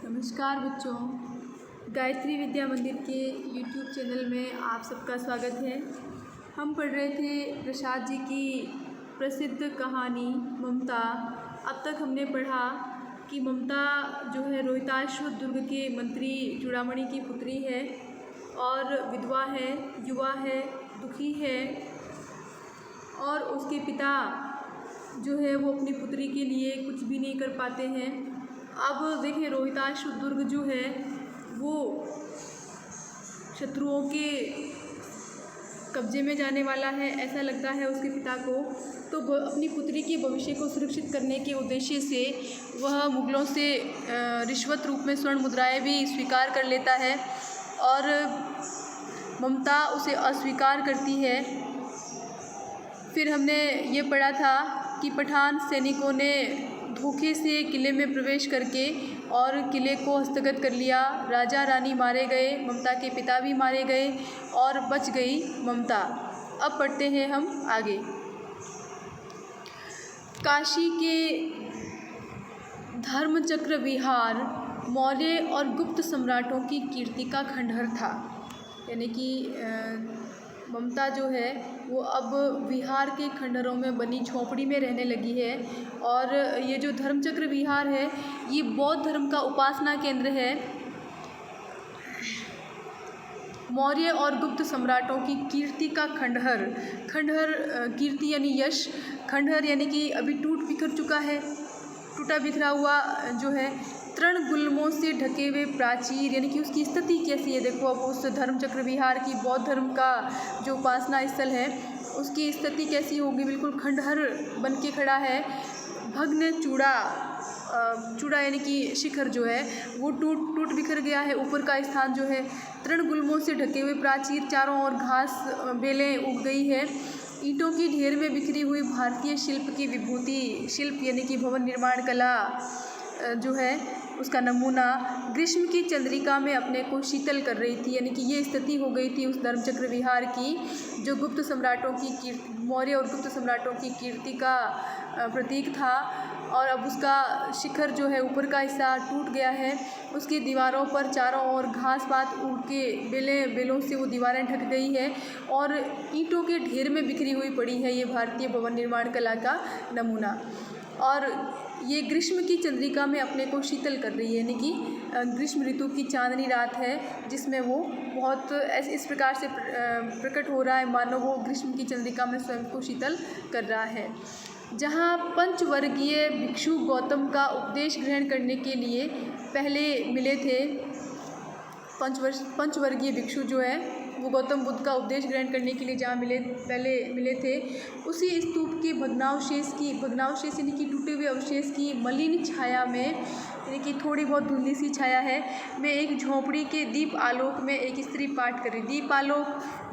नमस्कार बच्चों, गायत्री विद्या मंदिर के यूट्यूब चैनल में आप सबका स्वागत है। हम पढ़ रहे थे प्रसाद जी की प्रसिद्ध कहानी ममता। अब तक हमने पढ़ा कि ममता जो है रोहिताश्व दुर्ग के मंत्री चूड़ामणि की पुत्री है और विधवा है, युवा है, दुखी है और उसके पिता जो है वो अपनी पुत्री के लिए कुछ भी नहीं कर पाते हैं। अब देखिए रोहिताश्व दुर्ग जो है वो शत्रुओं के कब्जे में जाने वाला है, ऐसा लगता है उसके पिता को। तो अपनी पुत्री के भविष्य को सुरक्षित करने के उद्देश्य से वह मुगलों से रिश्वत रूप में स्वर्ण मुद्राएं भी स्वीकार कर लेता है और ममता उसे अस्वीकार करती है। फिर हमने ये पढ़ा था कि पठान सैनिकों ने धोखे से किले में प्रवेश करके और किले को हस्तगत कर लिया। राजा रानी मारे गए, ममता के पिता भी मारे गए और बच गई ममता। अब पढ़ते हैं हम आगे। काशी के धर्मचक्र विहार मौर्य और गुप्त सम्राटों की कीर्ति का खंडहर था। यानी कि ममता जो है वो अब विहार के खंडहरों में बनी झोपड़ी में रहने लगी है। और ये जो धर्मचक्र विहार है ये बौद्ध धर्म का उपासना केंद्र है। मौर्य और गुप्त सम्राटों की कीर्ति का खंडहर, कीर्ति यानी यश, खंडहर यानी कि अभी टूट बिखर चुका है, टूटा बिखरा हुआ जो है, तृण गुल्मों से ढके हुए प्राचीर, यानी कि उसकी स्थिति कैसी है। देखो अब उस धर्मचक्र विहार की बौद्ध धर्म का जो उपासना स्थल है उसकी स्थिति कैसी होगी, बिल्कुल खंडहर बन के खड़ा है। भग्न चूड़ा यानी कि शिखर जो है वो टूट बिखर गया है। ऊपर का स्थान जो है तृण गुल्मों से ढके हुए प्राचीर, चारों ओर घास बेलें उग गई है। ईंटों की ढेर में बिखरी हुई भारतीय शिल्प की विभूति, शिल्प यानी कि भवन निर्माण कला जो है उसका नमूना ग्रीष्म की चंद्रिका में अपने को शीतल कर रही थी। यानी कि ये स्थिति हो गई थी उस धर्मचक्र विहार की जो गुप्त सम्राटों की मौर्य और गुप्त सम्राटों की कीर्ति का प्रतीक था। और अब उसका शिखर जो है ऊपर का हिस्सा टूट गया है। उसकी दीवारों पर चारों ओर घास पात उड़ के बेलों से वो दीवारें ढक गई है और ईंटों के ढेर में बिखरी हुई पड़ी है ये भारतीय भवन निर्माण कला का नमूना। और ये ग्रीष्म की चंद्रिका में अपने को शीतल कर रही है। यानी कि ग्रीष्म ऋतु की चांदनी रात है जिसमें वो बहुत इस प्रकार से प्रकट हो रहा है मानो वो ग्रीष्म की चंद्रिका में स्वयं को शीतल कर रहा है। जहाँ पंचवर्गीय भिक्षु गौतम का उपदेश ग्रहण करने के लिए पहले मिले थे, पंचवर्गीय भिक्षु जो है वो गौतम बुद्ध का उपदेश ग्रहण करने के लिए जहाँ पहले मिले थे, उसी स्तूप के भग्नावशेष यानी कि टूटे हुए अवशेष की मलिन छाया में, यानी कि थोड़ी बहुत धुंधली सी छाया है, मैं एक झोंपड़ी के दीप आलोक में एक स्त्री पाठ कर रही।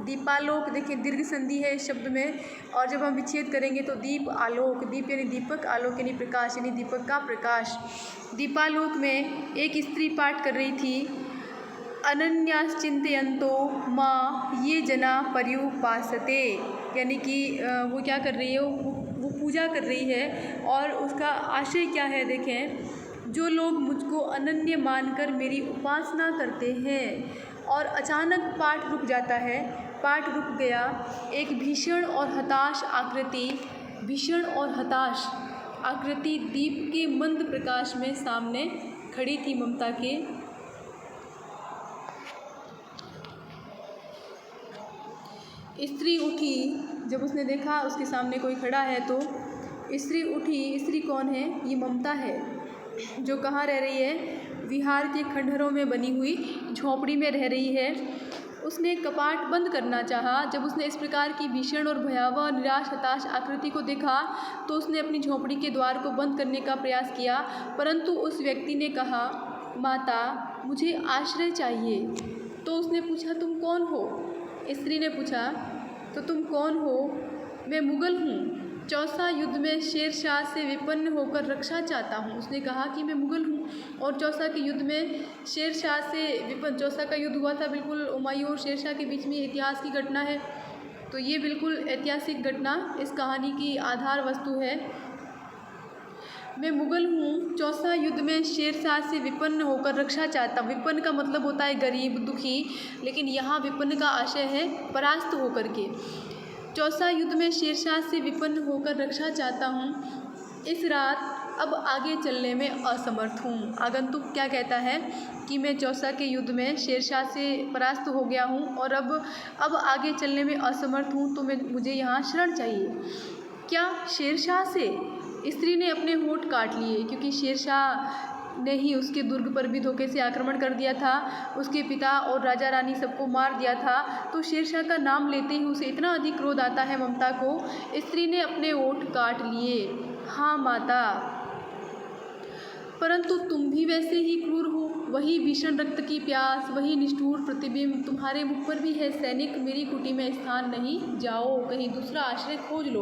दीपालोक देखिए दीर्घ संधि है इस शब्द में। और जब हम विच्छेद करेंगे तो दीप आलोक, दीप यानी दीपक, आलोक यानी प्रकाश, यानी दीपक का प्रकाश। दीपालोक में एक स्त्री पाठ कर रही थी। अनन्याश्चिन्तयन्तो माँ ये जना पर्युपासते, यानी कि वो क्या कर रही है, वो पूजा कर रही है। और उसका आशय क्या है देखें, जो लोग मुझको अनन्य मानकर मेरी उपासना करते हैं। और अचानक पाठ रुक जाता है, पाठ रुक गया। एक भीषण और हताश आकृति दीप के मंद प्रकाश में सामने खड़ी थी ममता के। स्त्री उठी, जब उसने देखा उसके सामने कोई खड़ा है तो स्त्री उठी। स्त्री कौन है? ये ममता है जो कहाँ रह रही है, विहार के खंडहरों में बनी हुई झोंपड़ी में रह रही है। उसने कपाट बंद करना चाहा। जब उसने इस प्रकार की भीषण और भयावह निराश हताश आकृति को देखा तो उसने अपनी झोंपड़ी के द्वार को बंद करने का प्रयास किया, परंतु उस व्यक्ति ने कहा, माता मुझे आश्रय चाहिए। तो उसने पूछा, तुम कौन हो? स्त्री ने पूछा, तो तुम कौन हो? मैं मुगल हूँ, चौसा युद्ध में शेरशाह से विपन्न होकर रक्षा चाहता हूँ। उसने कहा कि मैं मुगल हूँ और चौसा के युद्ध में शेरशाह से विपन्न, चौसा का युद्ध हुआ था, बिल्कुल हुमायूं और शेरशाह के बीच में इतिहास की घटना है। तो ये बिल्कुल ऐतिहासिक घटना इस कहानी की आधार वस्तु है। मैं मुगल हूँ, चौसा युद्ध में शेरशाह से विपन्न होकर रक्षा चाहता। विपन्न का मतलब होता है गरीब, दुखी, लेकिन यहाँ विपन्न का आशय है परास्त होकर के। चौसा युद्ध में शेरशाह से विपन्न होकर रक्षा चाहता हूँ। इस रात अब आगे चलने में असमर्थ हूँ। आगंतुक क्या कहता है कि मैं चौसा के युद्ध में शेरशाह से परास्त हो गया हूँ और अब आगे चलने में असमर्थ हूँ, तो मुझे यहाँ शरण चाहिए। क्या शेरशाह से? स्त्री ने अपने होंठ काट लिए, क्योंकि शेरशाह ने ही उसके दुर्ग पर भी धोखे से आक्रमण कर दिया था, उसके पिता और राजा रानी सबको मार दिया था। तो शेरशाह का नाम लेते ही उसे इतना अधिक क्रोध आता है ममता को। स्त्री ने अपने होंठ काट लिए। हाँ माता, परंतु तुम भी वैसे ही क्रूर हो। वही भीषण रक्त की प्यास, वही निष्ठुर प्रतिबिंब तुम्हारे मुख पर भी है। सैनिक, मेरी कुटी में स्थान नहीं, जाओ कहीं दूसरा आश्रय खोज लो।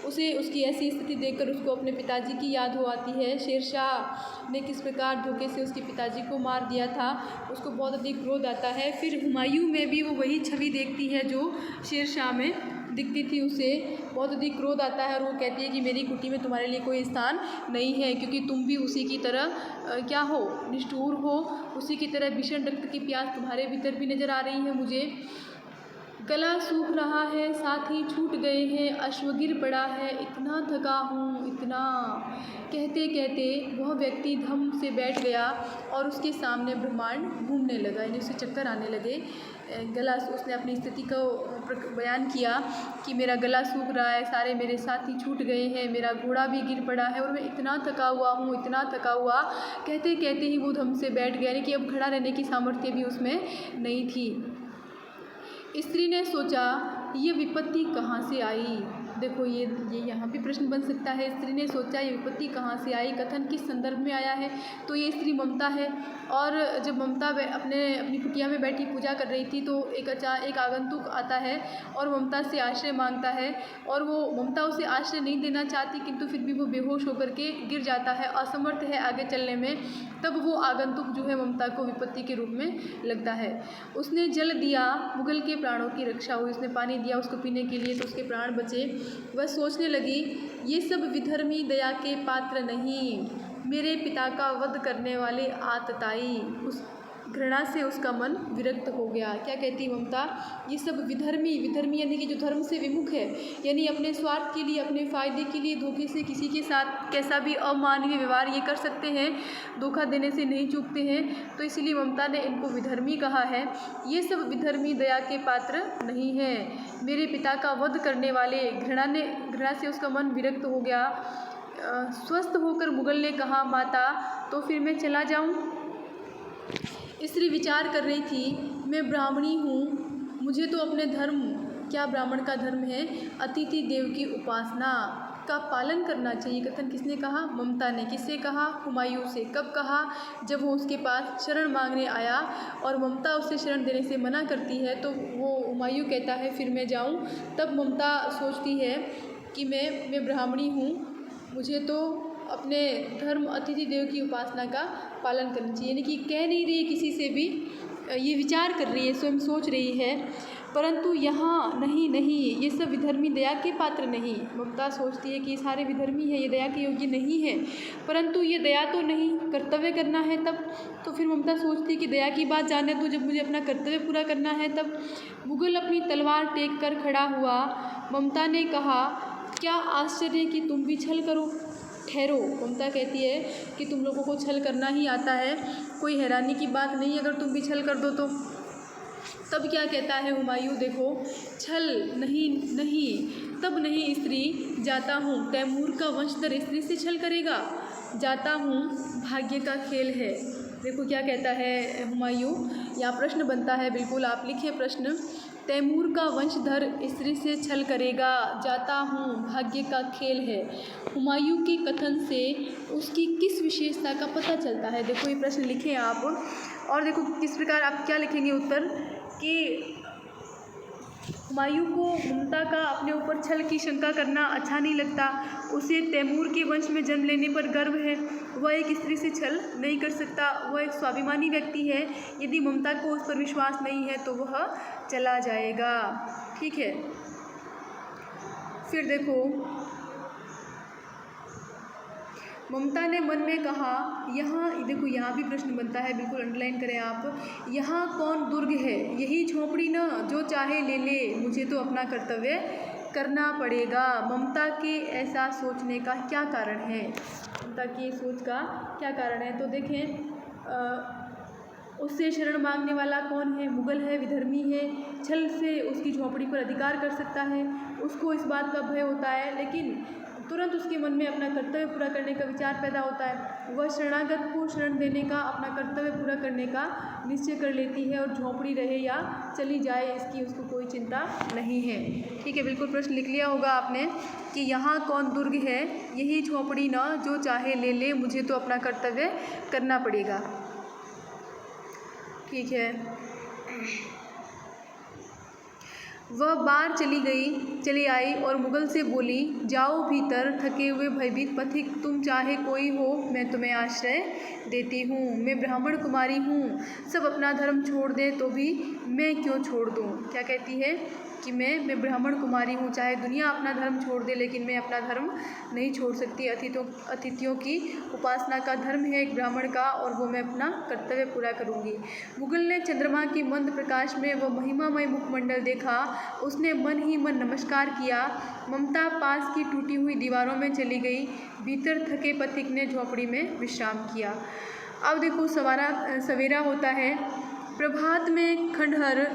उसे उसकी ऐसी स्थिति देखकर उसको अपने पिताजी की याद हो आती है। शेरशाह ने किस प्रकार धोखे से उसके पिताजी को मार दिया था, उसको बहुत अधिक क्रोध आता है। फिर हुमायूं में भी वो वही छवि देखती है जो शेरशाह में दिखती थी। उसे बहुत अधिक क्रोध आता है और वो कहती है कि मेरी कुटी में तुम्हारे लिए कोई स्थान नहीं है, क्योंकि तुम भी उसी की तरह क्या हो, निष्ठुर हो। उसी की तरह भीषण रक्त की प्यास तुम्हारे भीतर भी नज़र आ रही है मुझे। गला सूख रहा है, साथ ही छूट गए हैं, अश्वगिर पड़ा है, इतना थका हूँ, इतना। कहते कहते वह व्यक्ति धम से बैठ गया और उसके सामने ब्रह्मांड घूमने लगा, यानी उसे चक्कर आने लगे। गला, उसने अपनी स्थिति को बयान किया कि मेरा गला सूख रहा है, सारे मेरे साथी छूट गए हैं, मेरा घोड़ा भी गिर पड़ा है और मैं इतना थका हुआ हूँ, इतना थका हुआ। कहते कहते ही वो धम से बैठ गया, यानी कि अब खड़ा रहने की सामर्थ्य भी उसमें नहीं थी। स्त्री ने सोचा, ये विपत्ति कहाँ से आई। देखो ये यहाँ भी प्रश्न बन सकता है। स्त्री ने सोचा, ये विपत्ति कहाँ से आई, कथन किस संदर्भ में आया है। तो ये स्त्री ममता है। और जब ममता अपनी कुटिया में बैठी पूजा कर रही थी, तो एक आगंतुक आता है और ममता से आश्रय मांगता है, और वो ममता उसे आश्रय नहीं देना चाहती, किंतु फिर भी वो बेहोश होकर के गिर जाता है, असमर्थ है आगे चलने में। तब वो आगंतुक जो है ममता को विपत्ति के रूप में लगता है। उसने जल दिया, मुगल के प्राणों की रक्षा हुई। उसने पानी दिया उसको पीने के लिए, तो उसके प्राण बचे। वह सोचने लगी, ये सब विधर्मी दया के पात्र नहीं, मेरे पिता का वध करने वाले आतताई। उस घृणा से उसका मन विरक्त हो गया। क्या कहती ममता, ये सब विधर्मी यानी कि जो धर्म से विमुख है, यानी अपने स्वार्थ के लिए, अपने फ़ायदे के लिए धोखे से किसी के साथ कैसा भी अमानवीय व्यवहार ये कर सकते हैं, धोखा देने से नहीं चूकते हैं। तो इसलिए ममता ने इनको विधर्मी कहा है। ये सब विधर्मी दया के पात्र नहीं है, मेरे पिता का वध करने वाले। घृणा से उसका मन विरक्त हो गया। स्वस्थ होकर मुगल ने कहा, माता तो फिर मैं चला जाऊं? स्त्री विचार कर रही थी, मैं ब्राह्मणी हूँ, मुझे तो अपने धर्म, क्या ब्राह्मण का धर्म है, अतिथि देव की उपासना का पालन करना चाहिए। कथन किसने कहा? ममता ने। किससे कहा? हुमायूं से। कब कहा? जब वो उसके पास शरण मांगने आया और ममता उसे शरण देने से मना करती है, तो वो हुमायूं कहता है फिर मैं जाऊँ। तब ममता सोचती है कि मैं ब्राह्मणी हूँ, मुझे तो अपने धर्म अतिथि देव की उपासना का पालन करना चाहिए। यानी कि कह नहीं रही है किसी से भी, ये विचार कर रही है, स्वयं सोच रही है। परंतु यहाँ नहीं, ये सब विधर्मी दया के पात्र नहीं। ममता सोचती है कि ये सारे विधर्मी है, ये दया के योग्य नहीं है। परंतु ये दया तो नहीं, कर्तव्य करना है तब। तो फिर ममता सोचती है कि दया की बात जाने दो, जब मुझे अपना कर्तव्य पूरा करना है तब। मुगल अपनी तलवार टेक कर खड़ा हुआ। ममता ने कहा, क्या आश्चर्य कि तुम भी छल करो। ठहरो, ममता कहती है कि तुम लोगों को छल करना ही आता है, कोई हैरानी की बात नहीं अगर तुम भी छल कर दो तो। तब क्या कहता है हुमायूं, देखो, छल नहीं, तब नहीं स्त्री, जाता हूँ। तैमूर का वंशधर स्त्री से छल करेगा? जाता हूँ, भाग्य का खेल है। देखो क्या कहता है हुमायूं, यहाँ प्रश्न बनता है, बिल्कुल आप लिखें प्रश्न। तैमूर का वंशधर स्त्री से छल करेगा, जाता हूँ, भाग्य का खेल है। हुमायूं के कथन से उसकी किस विशेषता का पता चलता है? देखो ये प्रश्न लिखें आप, और देखो किस प्रकार आप क्या लिखेंगे उत्तर, कि हुमायूं को ममता का अपने ऊपर छल की शंका करना अच्छा नहीं लगता। उसे तैमूर के वंश में जन्म लेने पर गर्व है। वह एक स्त्री से छल नहीं कर सकता, वह एक स्वाभिमानी व्यक्ति है। यदि ममता को उस पर विश्वास नहीं है तो वह चला जाएगा। ठीक है, फिर देखो, ममता ने मन में कहा, यहाँ देखो, यहाँ भी प्रश्न बनता है, बिल्कुल अंडरलाइन करें आप। यहाँ कौन दुर्ग है, यही झोंपड़ी ना, जो चाहे ले ले, मुझे तो अपना कर्तव्य करना पड़ेगा। ममता के ऐसा सोचने का क्या कारण है? ममता की सोच का क्या कारण है? तो देखें, उससे शरण मांगने वाला कौन है? मुगल है, विधर्मी है, छल से उसकी झोंपड़ी पर अधिकार कर सकता है, उसको इस बात का भय होता है, लेकिन तुरंत उसके मन में अपना कर्तव्य पूरा करने का विचार पैदा होता है। वह शरणागत को शरण देने का, अपना कर्तव्य पूरा करने का निश्चय कर लेती है और झोंपड़ी रहे या चली जाए, इसकी उसको कोई चिंता नहीं है। ठीक है, बिल्कुल प्रश्न लिख लिया होगा आपने कि यहाँ कौन दुर्ग है, यही झोंपड़ी ना, जो चाहे ले ले, मुझे तो अपना कर्तव्य करना पड़ेगा। ठीक है, वह बाहर चली आई और मुगल से बोली, जाओ भीतर, थके हुए भयभीत पथिक, तुम चाहे कोई हो, मैं तुम्हें आश्रय देती हूँ। मैं ब्राह्मण कुमारी हूँ, सब अपना धर्म छोड़ दें तो भी मैं क्यों छोड़ दूँ? क्या कहती है कि मैं ब्राह्मण कुमारी हूँ, चाहे दुनिया अपना धर्म छोड़ दे, लेकिन मैं अपना धर्म नहीं छोड़ सकती। अतिथियों की उपासना का धर्म है एक ब्राह्मण का, और वो मैं अपना कर्तव्य पूरा करूँगी। मुगल ने चंद्रमा की मंद प्रकाश में वह महिमामय मुखमंडल देखा, उसने मन ही मन नमस्कार किया। ममता पास की टूटी हुई दीवारों में चली गई, भीतर थके पथिक ने झोंपड़ी में विश्राम किया। अब देखो, सवेरा होता है। प्रभात में खंडहर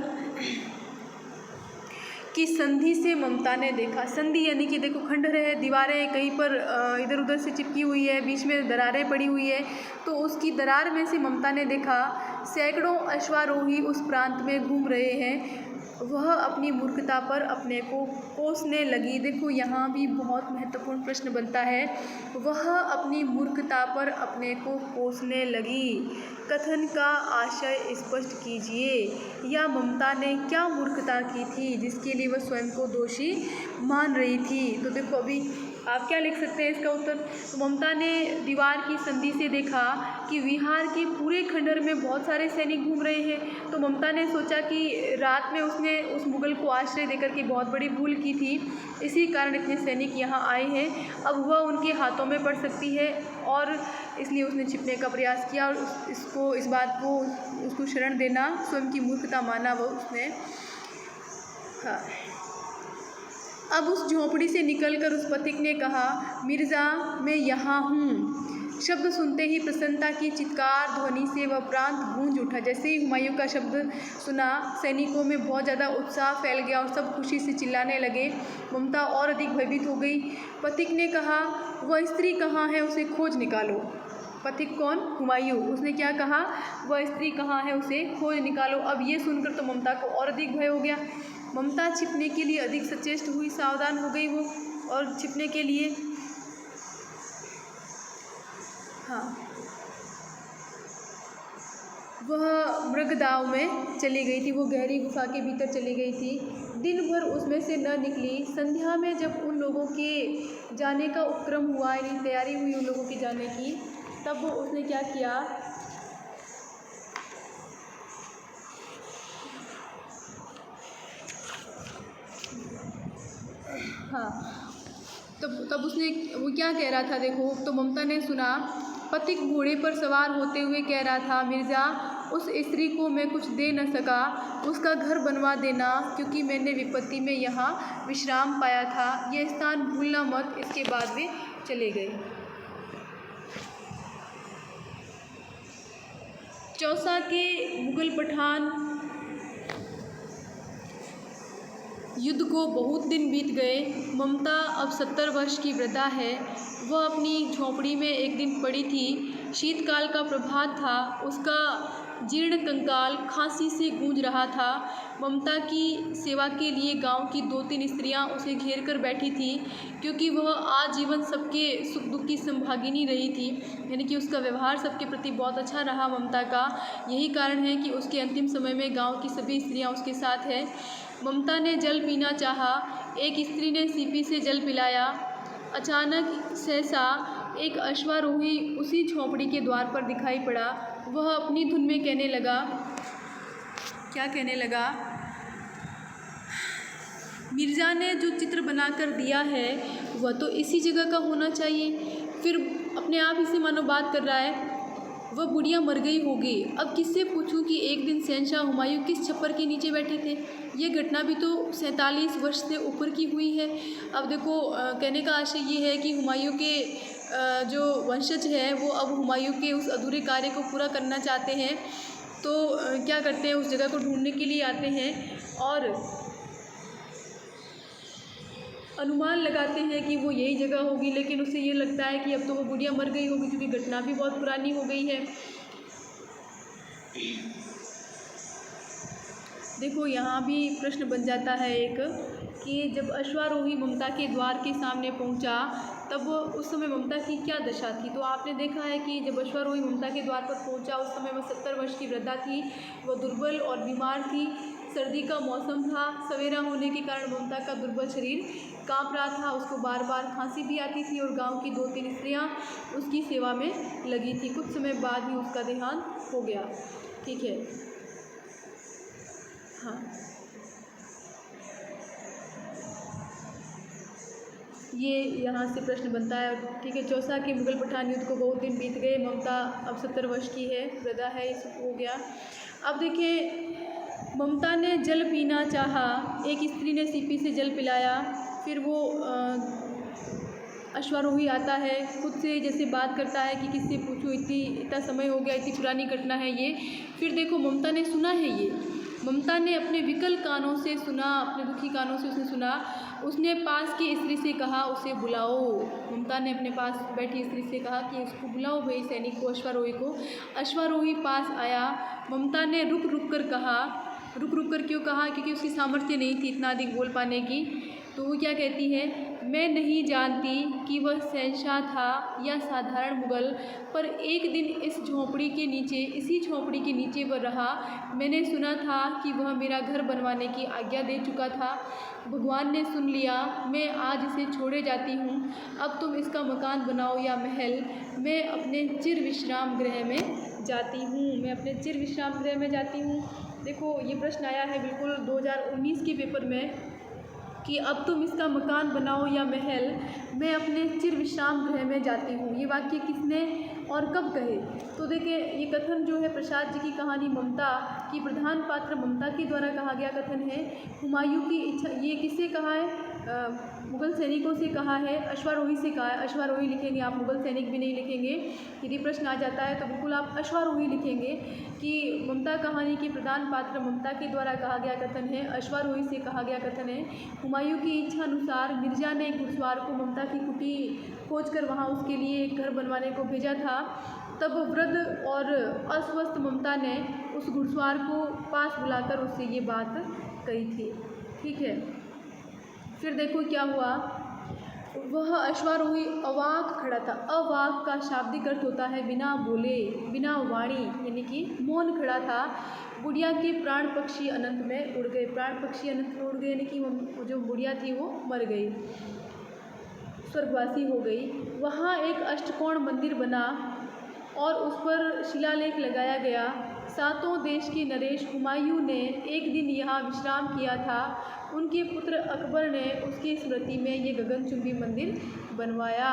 की संधि से ममता ने देखा। संधि यानी कि देखो, खंडहर है, दीवारें कहीं पर इधर उधर से चिपकी हुई है, बीच में दरारें पड़ी हुई है, तो उसकी दरार में से ममता ने देखा सैकड़ों अश्वारोही उस प्रांत में घूम रहे हैं। वह अपनी मूर्खता पर अपने को कोसने लगी। देखो, यहाँ भी बहुत महत्वपूर्ण प्रश्न बनता है। वह अपनी मूर्खता पर अपने को कोसने लगी। कथन का आशय स्पष्ट कीजिए। या ममता ने क्या मूर्खता की थी जिसके लिए वह स्वयं को दोषी मान रही थी? तो देखो, अभी आप क्या लिख सकते हैं इसका उत्तर? तो ममता ने दीवार की संधि से देखा कि विहार के पूरे खंडहर में बहुत सारे सैनिक घूम रहे हैं। तो ममता ने सोचा कि रात में उसने उस मुगल को आश्रय देकर के बहुत बड़ी भूल की थी, इसी कारण इतने सैनिक यहाँ आए हैं। अब वह उनके हाथों में पड़ सकती है, और इसलिए उसने छिपने का प्रयास किया, और इस बात को उसको शरण देना स्वयं की मूर्खता माना वह उसने। हाँ, अब उस झोंपड़ी से निकलकर उस पथिक ने कहा, मिर्ज़ा, मैं यहाँ हूँ। शब्द सुनते ही प्रसन्नता की चित्कार ध्वनि से वह प्रांत गूंज उठा। जैसे ही हुमायूं का शब्द सुना, सैनिकों में बहुत ज़्यादा उत्साह फैल गया और सब खुशी से चिल्लाने लगे। ममता और अधिक भयभीत हो गई। पथिक ने कहा, वह स्त्री कहाँ है, उसे खोज निकालो। पथिक कौन? हुमायूं। उसने क्या कहा? वह स्त्री कहाँ है, उसे खोज निकालो। अब ये सुनकर तो ममता को और अधिक भय हो गया। ममता छिपने के लिए अधिक सचेष्ट हुई, सावधान हो गई वो, और छिपने के लिए वह मृगदाव में चली गई थी। वो गहरी गुफा के भीतर चली गई थी। दिन भर उसमें से न निकली। संध्या में जब उन लोगों के जाने का उपक्रम हुआ, यानी तैयारी हुई उन लोगों के जाने की, तब उसने क्या किया? तब उसने वो क्या कह रहा था? देखो, तो ममता ने सुना, पथिक घोड़े पर सवार होते हुए कह रहा था, मिर्ज़ा, उस स्त्री को मैं कुछ दे न सका, उसका घर बनवा देना, क्योंकि मैंने विपत्ति में यहाँ विश्राम पाया था। यह स्थान भूलना मत। इसके बाद वे चले गए। चौसा के मुगल पठान युद्ध को बहुत दिन बीत गए। ममता अब 70 वर्ष की वृद्धा है। वह अपनी झोंपड़ी में एक दिन पड़ी थी। शीतकाल का प्रभात था। उसका जीर्ण कंकाल खांसी से गूंज रहा था। ममता की सेवा के लिए गांव की 2-3 स्त्रियां उसे घेर कर बैठी थी, क्योंकि वह आजीवन सबके सुख दुख की संभागिनी रही थी। यानी कि उसका व्यवहार सबके प्रति बहुत अच्छा रहा ममता का। यही कारण है कि उसके अंतिम समय में गांव की सभी स्त्रियां उसके साथ हैं। ममता ने जल पीना चाहा। एक स्त्री ने सीपी से जल पिलाया। अचानक सहसा एक अश्वारोही उसी झोंपड़ी के द्वार पर दिखाई पड़ा। वह अपनी धुन में कहने लगा, क्या कहने लगा? मिर्ज़ा ने जो चित्र बनाकर दिया है वह तो इसी जगह का होना चाहिए। फिर अपने आप ही से मानो बात कर रहा है। वह बुढ़िया मर गई होगी, अब किससे पूछूं कि एक दिन शहंशाह हुमायूं किस छप्पर के नीचे बैठे थे। ये घटना भी तो 47 वर्ष से ऊपर की हुई है। अब देखो कहने का आशय ये है कि हुमायूं के जो वंशज है वो अब हुमायूं के उस अधूरे कार्य को पूरा करना चाहते हैं, तो क्या करते हैं, उस जगह को ढूंढने के लिए आते हैं और अनुमान लगाते हैं कि वो यही जगह होगी। लेकिन उसे ये लगता है कि अब तो वो बुढ़िया मर गई होगी, क्योंकि घटना भी बहुत पुरानी हो गई है। देखो यहाँ भी प्रश्न बन जाता है एक, कि जब अश्वारोही ममता के द्वार के सामने पहुँचा तब उस समय ममता की क्या दशा थी। तो आपने देखा है कि जब अश्वारोही ममता के द्वार पर पहुँचा उस समय वह 70 वर्ष की वृद्धा थी। वह दुर्बल और बीमार थी। सर्दी का मौसम था, सवेरा होने के कारण ममता का दुर्बल शरीर कांप रहा था। उसको बार बार खांसी भी आती थी और गांव की 2-3 स्त्रियां उसकी सेवा में लगी थी। कुछ समय बाद ही उसका देहांत हो गया। ठीक है, हाँ, ये यहाँ से प्रश्न बनता है। ठीक है, चौसा के मुगल पठान युद्ध को बहुत दिन बीत गए। ममता अब 70 वर्ष की है, वृद्धा है, ये सब हो गया। अब देखिए, ममता ने जल पीना चाहा, एक स्त्री ने सीपी से जल पिलाया। फिर वो अश्वारोही आता है, खुद से जैसे बात करता है कि किससे पूछूं, इतना समय हो गया, इतनी पुरानी घटना है ये। फिर देखो ममता ने सुना है ये, ममता ने अपने विकल कानों से सुना, अपने दुखी कानों से उसने सुना। उसने पास की स्त्री से कहा उसे बुलाओ। ममता ने अपने पास बैठी स्त्री से कहा कि उसको बुलाओ भाई, सैनिक को, अश्वारोही को। अश्वारोही पास आया। ममता ने रुक रुक कर कहा, रुक रुक कर क्यों कहा, क्योंकि उसकी सामर्थ्य नहीं थी इतना अधिक बोल पाने की। तो वो क्या कहती है, मैं नहीं जानती कि वह शहंशाह था या साधारण मुगल, पर एक दिन इस झोंपड़ी के नीचे, इसी झोंपड़ी के नीचे वह रहा। मैंने सुना था कि वह मेरा घर बनवाने की आज्ञा दे चुका था। भगवान ने सुन लिया, मैं आज इसे छोड़े जाती हूँ। अब तुम इसका मकान बनाओ या महल, मैं अपने चिर विश्राम गृह में जाती हूँ, मैं अपने चिर विश्राम गृह में जाती हूँ। देखो ये प्रश्न आया है बिल्कुल 2019 के पेपर में कि अब तुम इसका मकान बनाओ या महल, मैं अपने चिर विश्राम गृह में जाती हूँ। ये वाक्य किसने और कब कहे? तो देखिए, ये कथन जो है प्रसाद जी की कहानी ममता की प्रधान पात्र ममता के द्वारा कहा गया कथन है। हुमायूं की इच्छा, ये किससे कहा है? मुगल सैनिकों से कहा है, अश्वारोही से कहा है। अश्वारोही लिखेंगे आप, मुगल सैनिक भी नहीं लिखेंगे। यदि प्रश्न आ जाता है तो बिल्कुल आप अश्वारोही लिखेंगे कि ममता कहानी की प्रधान पात्र ममता के द्वारा कहा गया कथन है, अश्वारोही से कहा गया कथन है। हुमायूं की इच्छा अनुसार मिर्जा ने एक घुड़सवार को ममता की कुटी खोज कर वहाँ उसके लिए एक घर बनवाने को भेजा था। तब वृद्ध और अस्वस्थ ममता ने उस घुड़सवार को पास बुलाकर उससे ये बात कही थी। ठीक है, फिर देखो क्या हुआ, वह अश्वारोही अवाक खड़ा था। अवाक का शाब्दिक अर्थ होता है बिना बोले, बिना वाणी, यानी कि मौन खड़ा था। बुढ़िया के प्राण पक्षी अनंत में उड़ गए। प्राण पक्षी अनंत में उड़ गए यानी कि वो जो बुढ़िया थी वो मर गई, स्वर्गवासी हो गई। वहाँ एक अष्टकोण मंदिर बना और उस पर शिलालेख लगाया गया। सातों देश के नरेश हुमायूं ने एक दिन यहाँ विश्राम किया था। उनके पुत्र अकबर ने उसकी स्मृति में ये गगनचुंबी मंदिर बनवाया,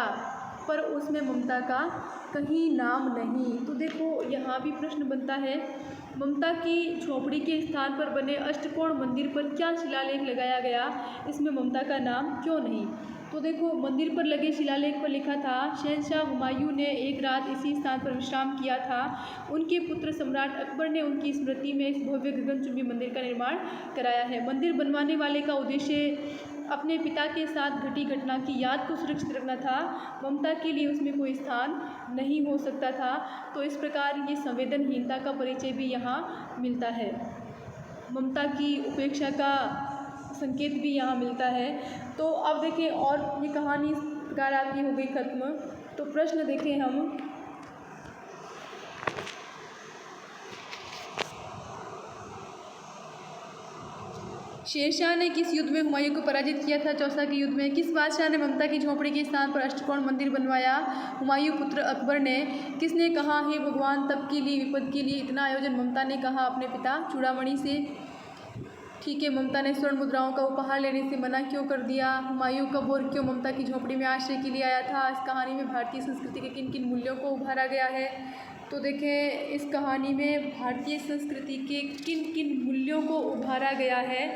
पर उसमें ममता का कहीं नाम नहीं। तो देखो यहाँ भी प्रश्न बनता है, ममता की झोपड़ी के स्थान पर बने अष्टकोण मंदिर पर क्या शिलालेख लगाया गया, इसमें ममता का नाम क्यों नहीं? तो देखो मंदिर पर लगे शिलालेख पर लिखा था, शहंशाह हुमायूं ने एक रात इसी स्थान पर विश्राम किया था। उनके पुत्र सम्राट अकबर ने उनकी स्मृति में इस भव्य गगनचुंबी मंदिर का निर्माण कराया है। मंदिर बनवाने वाले का उद्देश्य अपने पिता के साथ घटी घटना की याद को सुरक्षित रखना था। ममता के लिए उसमें कोई स्थान नहीं हो सकता था। तो इस प्रकार ये संवेदनहीनता का परिचय भी यहाँ मिलता है। ममता की उपेक्षा का संकेत भी यहाँ मिलता है। तो अब देखें, और ये कहानी इस प्रकार आपकी हो गई खत्म। तो प्रश्न देखें हम, शेरशाह ने किस युद्ध में हुमायूं को पराजित किया था? चौसा के युद्ध में। किस बादशाह ने ममता की झोपड़ी के स्थान पर अष्टकोण मंदिर बनवाया? हुमायूं पुत्र अकबर ने। किसने कहा, हे भगवान, तब के लिए विपद के लिए इतना आयोजन? ममता ने कहा अपने पिता चूड़ामणि से। ठीक है, ममता ने स्वर्ण मुद्राओं का उपहार लेने से मना क्यों कर दिया? हुमायूं कब और क्यों ममता की झोपड़ी में आश्रय के लिए आया था? इस कहानी में भारतीय संस्कृति के किन किन मूल्यों को उभारा गया है? तो देखें, इस कहानी में भारतीय संस्कृति के किन किन मूल्यों को उभारा गया है,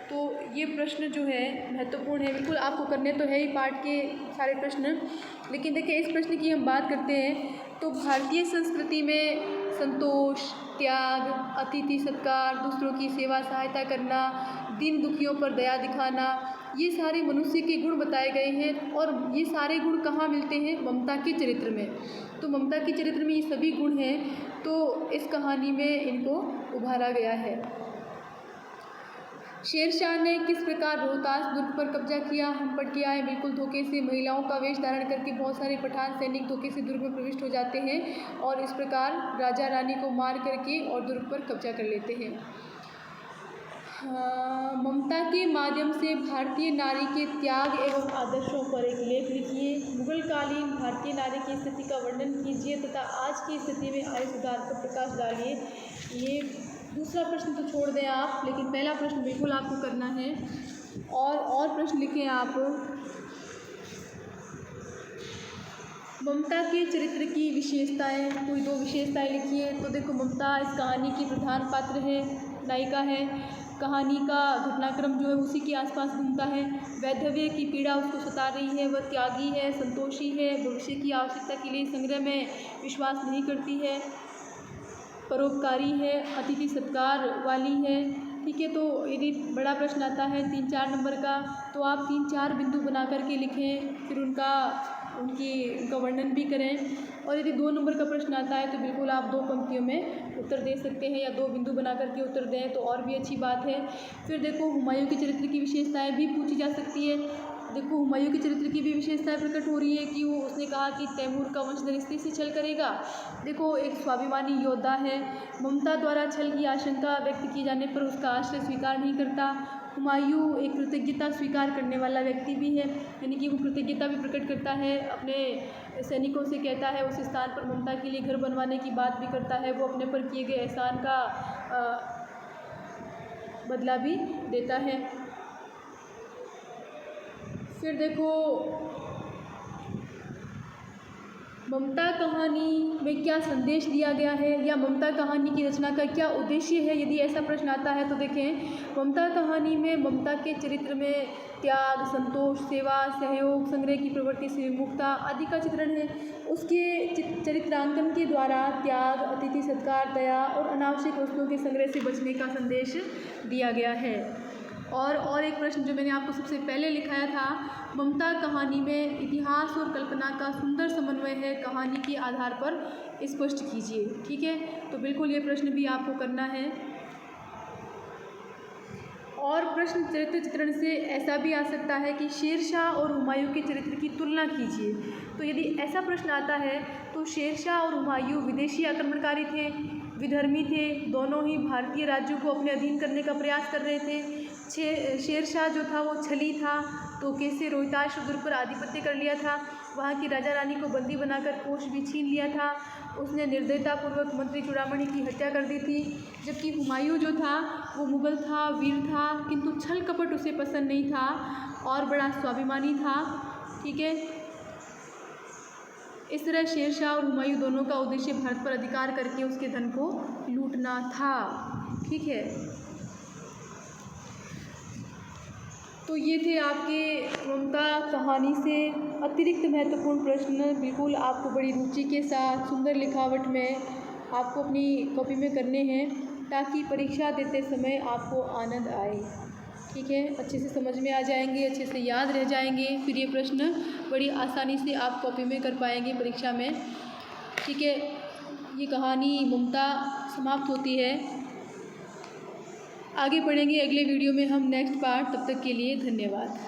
तो ये प्रश्न जो है महत्वपूर्ण है। बिल्कुल आपको करने तो है ही पाठ के सारे प्रश्न, लेकिन देखिए इस प्रश्न की हम बात करते हैं तो भारतीय संस्कृति में संतोष, त्याग, अतिथि सत्कार, दूसरों की सेवा सहायता करना, दीन दुखियों पर दया दिखाना, ये सारे मनुष्य के गुण बताए गए हैं। और ये सारे गुण कहाँ मिलते हैं? ममता के चरित्र में। तो ममता के चरित्र में ये सभी गुण हैं, तो इस कहानी में इनको उभारा गया है। शेरशाह ने किस प्रकार रोहतास दुर्ग पर कब्जा किया? हम पढ़ के आए, बिल्कुल धोखे से महिलाओं का वेश धारण करके बहुत सारे पठान सैनिक धोखे से दुर्ग में प्रविष्ट हो जाते हैं और इस प्रकार राजा रानी को मार करके और दुर्ग पर कब्जा कर लेते हैं। ममता के माध्यम से भारतीय नारी के त्याग एवं आदर्शों पर एक लेख लिखिए। मुगलकालीन भारतीय नारी की स्थिति का वर्णन कीजिए तथा आज की स्थिति में आए सुधार पर प्रकाश डालिए। ये दूसरा प्रश्न तो छोड़ दें आप, लेकिन पहला प्रश्न बिल्कुल आपको करना है। और प्रश्न लिखें आप। ममता के चरित्र की विशेषताएं, कोई दो विशेषताएं लिखिए। तो देखो, ममता इस कहानी की प्रधान पात्र है, नायिका है। कहानी का घटनाक्रम जो है उसी के आसपास घूमता है। वैधव्य की पीड़ा उसको सता रही है, वह त्यागी है, संतोषी है, भविष्य की आवश्यकता के लिए संग्रह में विश्वास नहीं करती है, परोपकारी है, अतिथि सत्कार वाली है। ठीक है, तो यदि बड़ा प्रश्न आता है 3-4 नंबर का, तो आप 3-4 बिंदु बना करके लिखें, फिर उनका वर्णन भी करें। और यदि 2 नंबर का प्रश्न आता है तो बिल्कुल आप 2 पंक्तियों में उत्तर दे सकते हैं या 2 बिंदु बना करके उत्तर दें तो और भी अच्छी बात है। फिर देखो, हुमायूं के चरित्र की विशेषताएं भी पूछी जा सकती है। देखो, हुमायूं के चरित्र की भी विशेषताएं प्रकट हो रही है कि उसने कहा कि तैमूर का वंशधर स्त्री से छल करेगा। देखो, एक स्वाभिमानी योद्धा है। ममता द्वारा छल की आशंका व्यक्त किए जाने पर उसका आश्रय स्वीकार नहीं करता। हुमायूं एक कृतज्ञता स्वीकार करने वाला व्यक्ति भी है, यानी कि वो कृतज्ञता भी प्रकट करता है, अपने सैनिकों से कहता है, उस स्थान पर ममता के लिए घर बनवाने की बात भी करता है, वो अपने पर किए गए एहसान का बदला भी देता है। फिर देखो, ममता कहानी में क्या संदेश दिया गया है या ममता कहानी की रचना का क्या उद्देश्य है, यदि ऐसा प्रश्न आता है तो देखें, ममता कहानी में ममता के चरित्र में त्याग, संतोष, सेवा, सहयोग, संग्रह की प्रवृत्ति से विमुखता आदि का चित्रण है। उसके चरित्रांकन के द्वारा त्याग, अतिथि सत्कार, दया और अनावश्यक वस्तुओं के संग्रह से बचने का संदेश दिया गया है। और एक प्रश्न जो मैंने आपको सबसे पहले लिखाया था, ममता कहानी में इतिहास और कल्पना का सुंदर समन्वय है, कहानी के आधार पर स्पष्ट कीजिए। ठीक है, तो बिल्कुल ये प्रश्न भी आपको करना है। और प्रश्न चरित्र चित्रण से ऐसा भी आ सकता है कि शेरशाह और हुमायूं के चरित्र की तुलना कीजिए। तो यदि ऐसा प्रश्न आता है तो शेरशाह और हुमायूं विदेशी आक्रमणकारी थे, विधर्मी थे, दोनों ही भारतीय राज्यों को अपने अधीन करने का प्रयास कर रहे थे। शेरशाह जो था वो छली था, तो कैसे रोहतास दुर्ग पर आधिपत्य कर लिया था, वहाँ की राजा रानी को बंदी बनाकर कोष भी छीन लिया था, उसने निर्दयतापूर्वक मंत्री चूड़ामणि की हत्या कर दी थी। जबकि हुमायूं जो था वो मुगल था, वीर था, किंतु छल कपट उसे पसंद नहीं था और बड़ा स्वाभिमानी था। ठीक है, इस तरह शेरशाह और हुमायूं दोनों का उद्देश्य भारत पर अधिकार करके उसके धन को लूटना था। ठीक है, तो ये थे आपके ममता कहानी से अतिरिक्त महत्वपूर्ण प्रश्न। बिल्कुल आपको बड़ी रुचि के साथ सुंदर लिखावट में आपको अपनी कॉपी में करने हैं ताकि परीक्षा देते समय आपको आनंद आए। ठीक है, अच्छे से समझ में आ जाएंगे, अच्छे से याद रह जाएंगे, फिर ये प्रश्न बड़ी आसानी से आप कॉपी में कर पाएंगे परीक्षा में। ठीक है, ये कहानी ममता समाप्त होती है। आगे पढ़ेंगे अगले वीडियो में हम नेक्स्ट पार्ट। तब तक के लिए धन्यवाद।